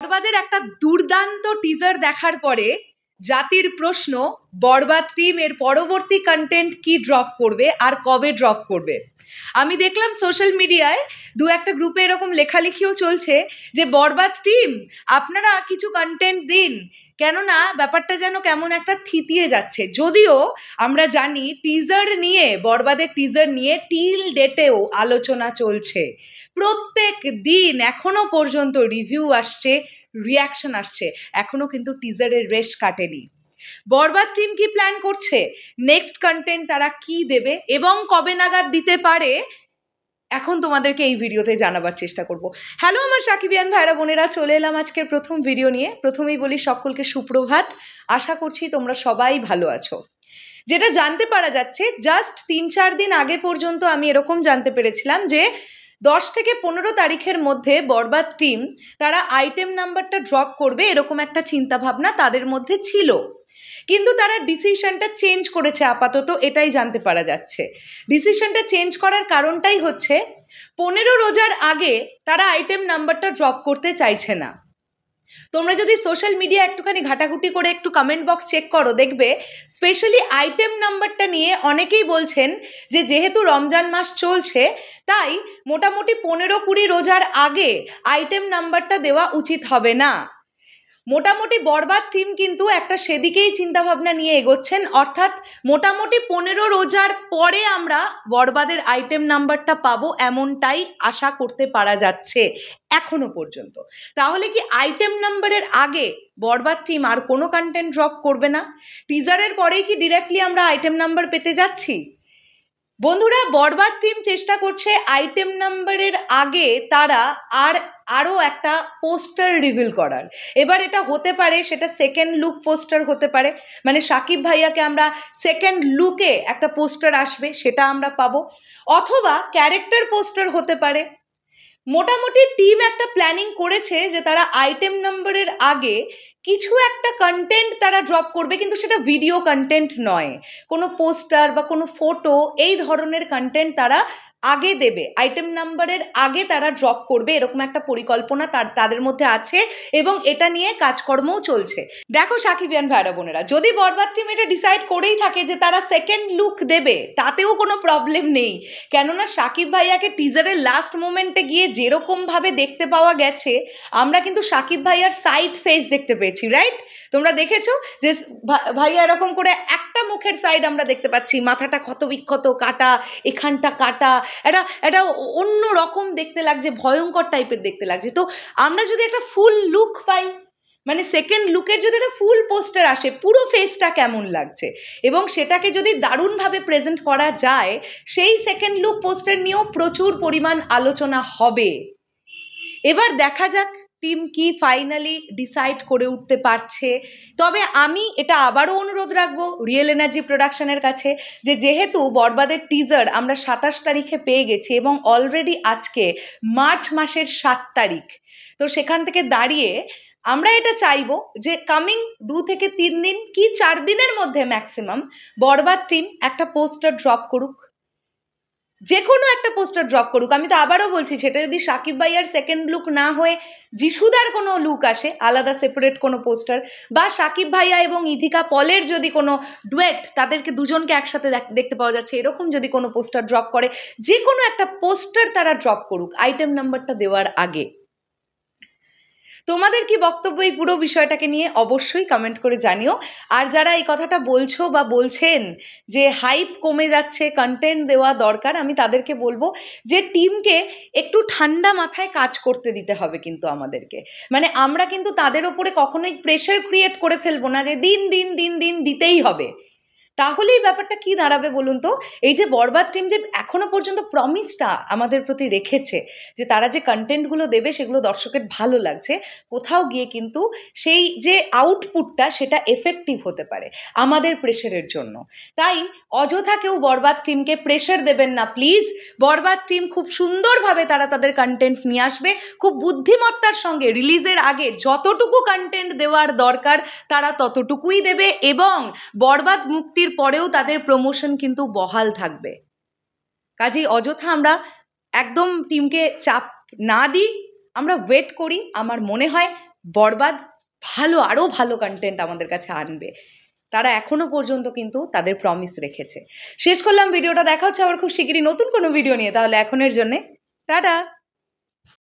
বরবাদের একটা দুর্দান্ত টিজার দেখার পরে জাতির প্রশ্ন, বরবাদ টিম এর পরবর্তী কন্টেন্ট কি ড্রপ করবে আর কবে ড্রপ করবে। আমি দেখলাম সোশ্যাল মিডিয়ায় দু একটা গ্রুপে এরকম লেখালেখিও চলছে যে বরবাদ টিম আপনারা কিছু কন্টেন্ট দিন, কেননা ব্যাপারটা যেন কেমন একটা থিতিয়ে যাচ্ছে। যদিও আমরা জানি বরবাদের টিজার নিয়ে টিল ডেটেও আলোচনা চলছে, প্রত্যেক দিন এখনো পর্যন্ত রিভিউ আসছে, রিয়াকশন আসছে, এখনো কিন্তু টিজারের রেশ কাটেনি। বরবাদ টিম কি প্ল্যান করছে, নেক্সট কন্টেন্ট তারা কি দেবে এবং কবে নাগাদ দিতে পারে, এখন তোমাদেরকে এই ভিডিওতে জানাবার চেষ্টা করব। হ্যালো আমার সাকিবিয়ান ভাইরা বোনেরা, চলে এলাম আজকের প্রথম ভিডিও নিয়ে। প্রথমেই বলি সকলকে সুপ্রভাত, আশা করছি তোমরা সবাই ভালো আছো। যেটা জানতে পারা যাচ্ছে, জাস্ট 3-4 দিন আগে পর্যন্ত আমি এরকম জানতে পেরেছিলাম যে 10 থেকে 15 তারিখের মধ্যে বরবাদ টিম তারা আইটেম নাম্বারটা ড্রপ করবে, এরকম একটা চিন্তাভাবনা তাদের মধ্যে ছিল। কিন্তু তারা ডিসিশনটা চেঞ্জ করেছে, আপাতত এটাই জানতে পারা যাচ্ছে। ডিসিশনটা চেঞ্জ করার কারণটাই হচ্ছে 15 রোজার আগে তারা আইটেম নাম্বারটা ড্রপ করতে চাইছে না। তোমরা যদি সোশ্যাল মিডিয়া একটুখানি ঘাটাঘুটি করে একটু কমেন্ট বক্স চেক করো, দেখবে স্পেশালি আইটেম নাম্বারটা নিয়ে অনেকেই বলছেন যে যেহেতু রমজান মাস চলছে তাই মোটামুটি 15-20 রোজার আগে আইটেম নাম্বারটা দেওয়া উচিত হবে না। মোটামুটি বরবাদ টিম কিন্তু একটা সেদিকেই চিন্তাভাবনা নিয়ে এগোচ্ছেন, অর্থাৎ মোটামুটি 15 রোজার পরে আমরা বরবাদের আইটেম নাম্বারটা পাবো, এমনটাই আশা করতে পারা যাচ্ছে এখনো পর্যন্ত। তাহলে কি আইটেম নাম্বারের আগে বরবাদ টিম আর কোনো কন্টেন্ট ড্রপ করবে না? টিজারের পরেই কি ডিরেক্টলি আমরা আইটেম নাম্বার পেতে যাচ্ছি? বন্ধুরা, বরবাদ টিম চেষ্টা করছে আইটেম নাম্বারের আগে তারা আরও একটা পোস্টার রিভিল করার। এবার এটা হতে পারে, সেটা সেকেন্ড লুক পোস্টার হতে পারে, মানে সাকিব ভাইয়াকে আমরা সেকেন্ড লুকে একটা পোস্টার আসবে সেটা আমরা পাবো, অথবা ক্যারেক্টার পোস্টার হতে পারে। মোটামুটি টিম একটা প্ল্যানিং করেছে যে তারা আইটেম নাম্বারের আগে কিছু একটা কন্টেন্ট তারা ড্রপ করবে, কিন্তু সেটা ভিডিও কন্টেন্ট নয়, কোনো পোস্টার বা কোনো ফটো এই ধরনের কন্টেন্ট তারা আগে দেবে, আইটেম নাম্বারের আগে তারা ড্রপ করবে, এরকম একটা পরিকল্পনা তাদের মধ্যে আছে এবং এটা নিয়ে কাজকর্মও চলছে। দেখো সাকিবিয়ান ভাইরা বোনেরা, যদি বরবাদ টিম এটা ডিসাইড করেই থাকে যে তারা সেকেন্ড লুক দেবে, তাতেও কোনো প্রবলেম নেই, কেননা সাকিব ভাইয়াকে টিজারের লাস্ট মোমেন্টে গিয়ে যেরকমভাবে দেখতে পাওয়া গেছে, আমরা কিন্তু সাকিব ভাইয়ার সাইড ফেস দেখতে পেয়েছি, রাইট? তোমরা দেখেছো যে ভাইয়া এরকম করে একটা মুখের সাইড আমরা দেখতে পাচ্ছি, মাথাটা ক্ষত বিক্ষত, কাটা, এখানটা কাটা, এটা অন্য রকম দেখতে লাগছে, ভয়ঙ্কর টাইপের দেখতে লাগছে। তো আমরা যদি একটা ফুল লুক পাই, মানে সেকেন্ড লুকের যদি একটা ফুল পোস্টার আসে, পুরো ফেসটা কেমন লাগছে এবং সেটাকে যদি দারুণভাবে প্রেজেন্ট করা যায়, সেই সেকেন্ড লুক পোস্টার নিয়েও প্রচুর পরিমাণ আলোচনা হবে। এবার দেখা যাক টিম কি ফাইনালি ডিসাইড করে উঠতে পারছে। তবে আমি এটা আবারও অনুরোধ রাখবো রিয়েল এনার্জি প্রোডাকশনের কাছে, যে যেহেতু বরবাদের টিজার আমরা 27 তারিখে পেয়ে গেছি এবং অলরেডি আজকে মার্চ মাসের 7 তারিখ, তো সেখান থেকে দাঁড়িয়ে আমরা এটা চাইবো যে কামিং 2 থেকে 3 দিন কি 4 দিনের মধ্যে ম্যাক্সিমাম বরবাদ টিম একটা পোস্টার ড্রপ করুক, যে কোনো একটা পোস্টার ড্রপ করুক। আমি তো আবারও বলছি, সেটা যদি সাকিব ভাইয়ার সেকেন্ড লুক না হয়ে যিশুদার কোনো লুক আসে, আলাদা সেপারেট কোনো পোস্টার, বা সাকিব ভাইয়া এবং ইথিকা পলের যদি কোনো ডুয়েট, তাদেরকে দুজনকে একসাথে দেখতে পাওয়া যাচ্ছে, এরকম যদি কোনো পোস্টার ড্রপ করে, যে কোনো একটা পোস্টার তারা ড্রপ করুক আইটেম নাম্বারটা দেওয়ার আগে। তোমাদের কি বক্তব্য এই পুরো বিষয়টাকে নিয়ে অবশ্যই কমেন্ট করে জানিও। আর যারা এই কথাটা বলছো বা বলছেন যে হাইপ কমে যাচ্ছে, কন্টেন্ট দেওয়া দরকার, আমি তাদেরকে বলবো যে টিমকে একটু ঠান্ডা মাথায় কাজ করতে দিতে হবে কিন্তু আমাদেরকে, মানে আমরা কিন্তু তাদের ওপরে কখনোই প্রেশার ক্রিয়েট করে ফেলবো না যে দিন দিন দিন দিন দিতেই হবে। তাহলেই ব্যাপারটা কি দাঁড়াবে বলুন তো? এই যে বরবাদ টিম যে এখনো পর্যন্ত প্রমিসটা আমাদের প্রতি রেখেছে যে তারা যে কন্টেন্টগুলো দেবে সেগুলো দর্শকের ভালো লাগছে, কোথাও গিয়ে কিন্তু সেই যে আউটপুটটা সেটা এফেক্টিভ হতে পারে আমাদের প্রেশারের জন্য। তাই অযথা কেউ বরবাদ টিমকে প্রেশার দেবেন না প্লিজ। বরবাদ টিম খুব সুন্দরভাবে তারা তাদের কন্টেন্ট নিয়ে আসবে, খুব বুদ্ধিমত্তার সঙ্গে রিলিজের আগে যতটুকু কন্টেন্ট দেওয়ার দরকার তারা ততটুকুই দেবে এবং বরবাদ মুক্তির পরেও তাদের প্রমোশন কিন্তু বহাল থাকবে। কাজেই অযথা আমরা একদম টিমকে চাপ না দিই, আমরা ওয়েট করি। আমার মনে হয় বরবাদ ভালো, আরও ভালো কন্টেন্ট আমাদের কাছে আনবে। তারা এখনও পর্যন্ত কিন্তু তাদের প্রমিস রেখেছে। শেষ করলাম ভিডিওটা, দেখা হচ্ছে আবার খুব শিগগিরই নতুন কোনো ভিডিও নিয়ে। তাহলে এখনের জন্যে টাটা।